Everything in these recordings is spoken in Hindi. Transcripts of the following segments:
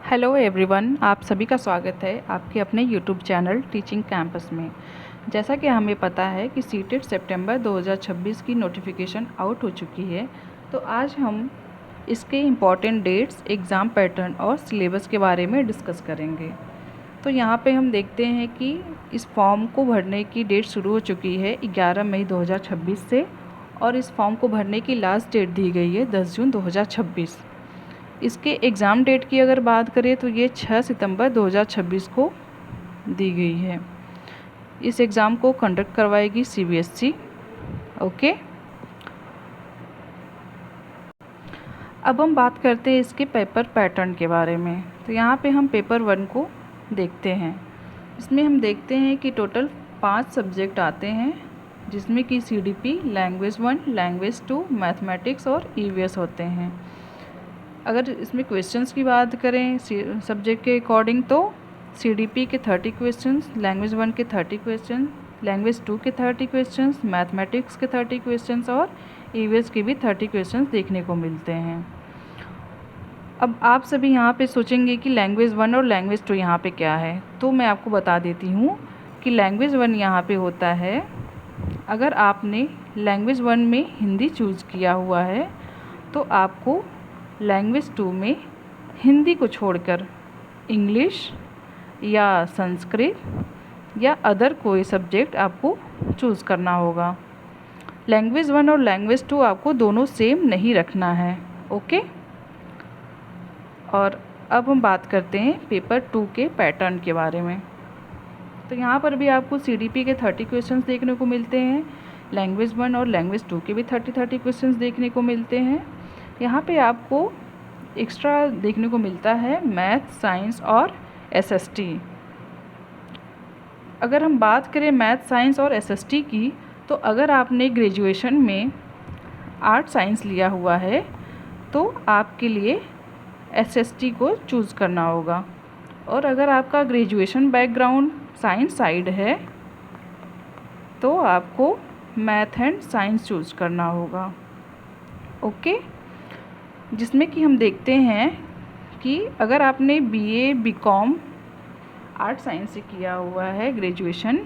हेलो एवरीवन, आप सभी का स्वागत है आपके अपने यूट्यूब चैनल टीचिंग कैंपस में। जैसा कि हमें पता है कि सीटेट सितंबर 2026 की नोटिफिकेशन आउट हो चुकी है, तो आज हम इसके इम्पॉर्टेंट डेट्स, एग्ज़ाम पैटर्न और सिलेबस के बारे में डिस्कस करेंगे। तो यहाँ पे हम देखते हैं कि इस फॉर्म को भरने की डेट शुरू हो चुकी है 11 मई 2026 से, और इस फॉर्म को भरने की लास्ट डेट दी गई है 10 जून 2026। इसके एग्ज़ाम डेट की अगर बात करें तो ये 6 सितंबर 2026 को दी गई है। इस एग्ज़ाम को कंडक्ट करवाएगी CBSE। ओके, अब हम बात करते हैं इसके पेपर पैटर्न के बारे में। तो यहाँ पे हम पेपर 1 को देखते हैं। इसमें हम देखते हैं कि टोटल 5 सब्जेक्ट आते हैं, जिसमें कि CDP, लैंग्वेज 1, लैंग्वेज 2, मैथमेटिक्स और EVS होते हैं। अगर इसमें क्वेश्चंस की बात करें सब्जेक्ट के अकॉर्डिंग, तो CDP के 30 क्वेश्चंस, लैंग्वेज 1 के 30 क्वेश्चन, लैंग्वेज 2 के 30 क्वेश्चंस, मैथमेटिक्स के 30 क्वेश्चंस और EVS के भी 30 क्वेश्चंस देखने को मिलते हैं। अब आप सभी यहाँ पे सोचेंगे कि लैंग्वेज 1 और लैंग्वेज 2 यहाँ पे क्या है, तो मैं आपको बता देती हूँ कि लैंग्वेज 1 यहाँ पे होता है, अगर आपने लैंग्वेज 1 में हिंदी चूज़ किया हुआ है तो आपको लैंग्वेज 2 में हिंदी को छोड़कर इंग्लिश या संस्कृत या अदर कोई सब्जेक्ट आपको चूज़ करना होगा। लैंग्वेज 1 और लैंग्वेज 2 आपको दोनों सेम नहीं रखना है। ओके, और अब हम बात करते हैं पेपर 2 के पैटर्न के बारे में। तो यहाँ पर भी आपको CDP के 30 क्वेश्चंस देखने को मिलते हैं, लैंग्वेज 1 और लैंग्वेज 2 के भी 30 क्वेश्चंस देखने को मिलते हैं। यहाँ पे आपको एक्स्ट्रा देखने को मिलता है मैथ, साइंस और SST। अगर हम बात करें मैथ, साइंस और SST की, तो अगर आपने ग्रेजुएशन में आर्ट साइंस लिया हुआ है तो आपके लिए SST को चूज़ करना होगा, और अगर आपका ग्रेजुएशन बैकग्राउंड साइंस साइड है तो आपको मैथ एंड साइंस चूज़ करना होगा। ओके, जिसमें कि हम देखते हैं कि अगर आपने BA BCom आर्ट साइंस से किया हुआ है ग्रेजुएशन,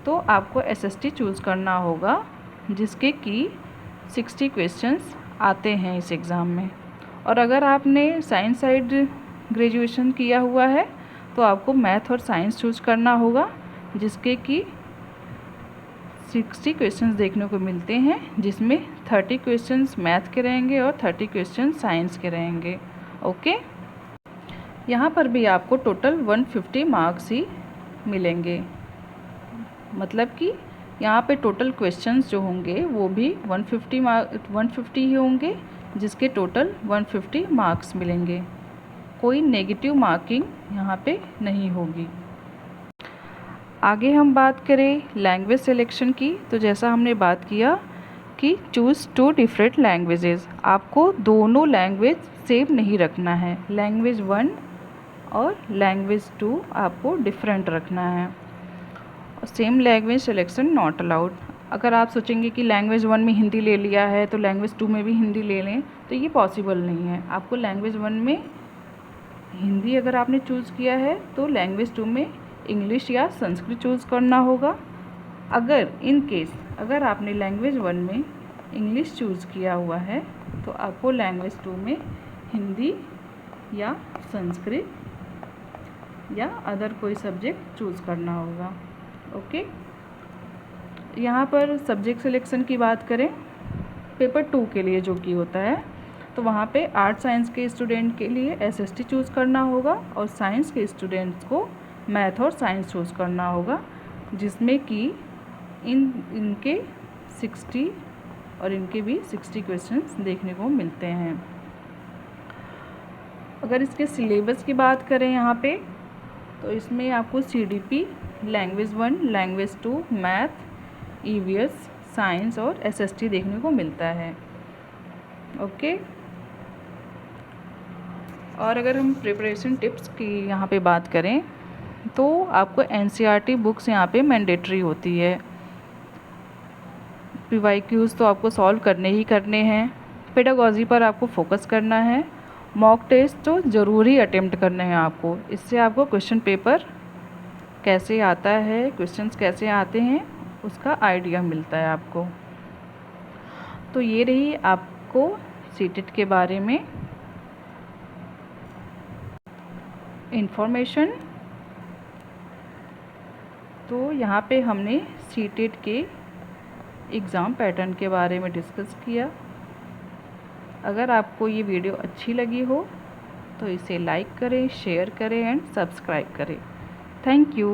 तो आपको SST चूज़ करना होगा, जिसके कि 60 क्वेश्चंस आते हैं इस एग्ज़ाम में। और अगर आपने साइंस साइड ग्रेजुएशन किया हुआ है तो आपको मैथ और साइंस चूज़ करना होगा, जिसके कि 60 क्वेश्चंस देखने को मिलते हैं, जिसमें 30 क्वेश्चंस मैथ के रहेंगे और 30 क्वेश्चंस साइंस के रहेंगे। ओके, यहाँ पर भी आपको टोटल 150 मार्क्स ही मिलेंगे, मतलब कि यहाँ पे टोटल क्वेश्चंस जो होंगे वो भी 150 ही होंगे, जिसके टोटल 150 मार्क्स मिलेंगे। कोई नेगेटिव मार्किंग यहाँ पे नहीं होगी। आगे हम बात करें लैंग्वेज सिलेक्शन की, तो जैसा हमने बात किया कि चूज़ 2 डिफरेंट लैंग्वेजेस, आपको दोनों लैंग्वेज सेम नहीं रखना है। लैंग्वेज 1 और लैंग्वेज 2 आपको डिफरेंट रखना है। Same language selection not allowed. अगर आप सोचेंगे कि लैंग्वेज 1 में हिंदी ले लिया है तो लैंग्वेज 2 में भी हिंदी ले लें, तो ये पॉसिबल नहीं है। आपको लैंग्वेज 1 में हिंदी अगर आपने चूज़ किया है तो लैंग्वेज 2 में इंग्लिश या संस्कृत चूज़ करना होगा। अगर इन केस अगर आपने लैंग्वेज 1 में इंग्लिश चूज़ किया हुआ है तो आपको लैंग्वेज 2 में हिंदी या संस्कृत या अदर कोई सब्जेक्ट चूज़ करना होगा। ओके, यहाँ पर सब्जेक्ट सिलेक्शन की बात करें पेपर 2 के लिए जो कि होता है, तो वहाँ पे आर्ट साइंस के स्टूडेंट के लिए SST चूज़ करना होगा और साइंस के स्टूडेंट्स को मैथ और साइंस चूज़ करना होगा, जिसमें कि इनके 60 और इनके भी 60 क्वेश्चंस देखने को मिलते हैं। अगर इसके सिलेबस की बात करें यहाँ पे, तो इसमें आपको CDP, language 1, language 2, math, EVS, science और SST देखने को मिलता है। ओके, और अगर हम प्रिपरेशन टिप्स की यहाँ पे बात करें तो आपको NCERT बुक्स यहाँ पे मैंडेटरी होती है। PYQs तो आपको सॉल्व करने ही करने हैं। पेडागॉजी पर आपको फोकस करना है। मॉक टेस्ट तो ज़रूरी अटेम्प्ट करने हैं आपको। इससे आपको क्वेश्चन पेपर कैसे आता है, क्वेश्चंस कैसे आते हैं, उसका आइडिया मिलता है आपको। तो ये रही आपको सीटेट के बारे में इंफॉर्मेशन। तो यहाँ पे हमने सीटेट के एग्ज़ाम पैटर्न के बारे में डिस्कस किया। अगर आपको ये वीडियो अच्छी लगी हो तो इसे लाइक करें, शेयर करें एंड सब्सक्राइब करें। Thank you.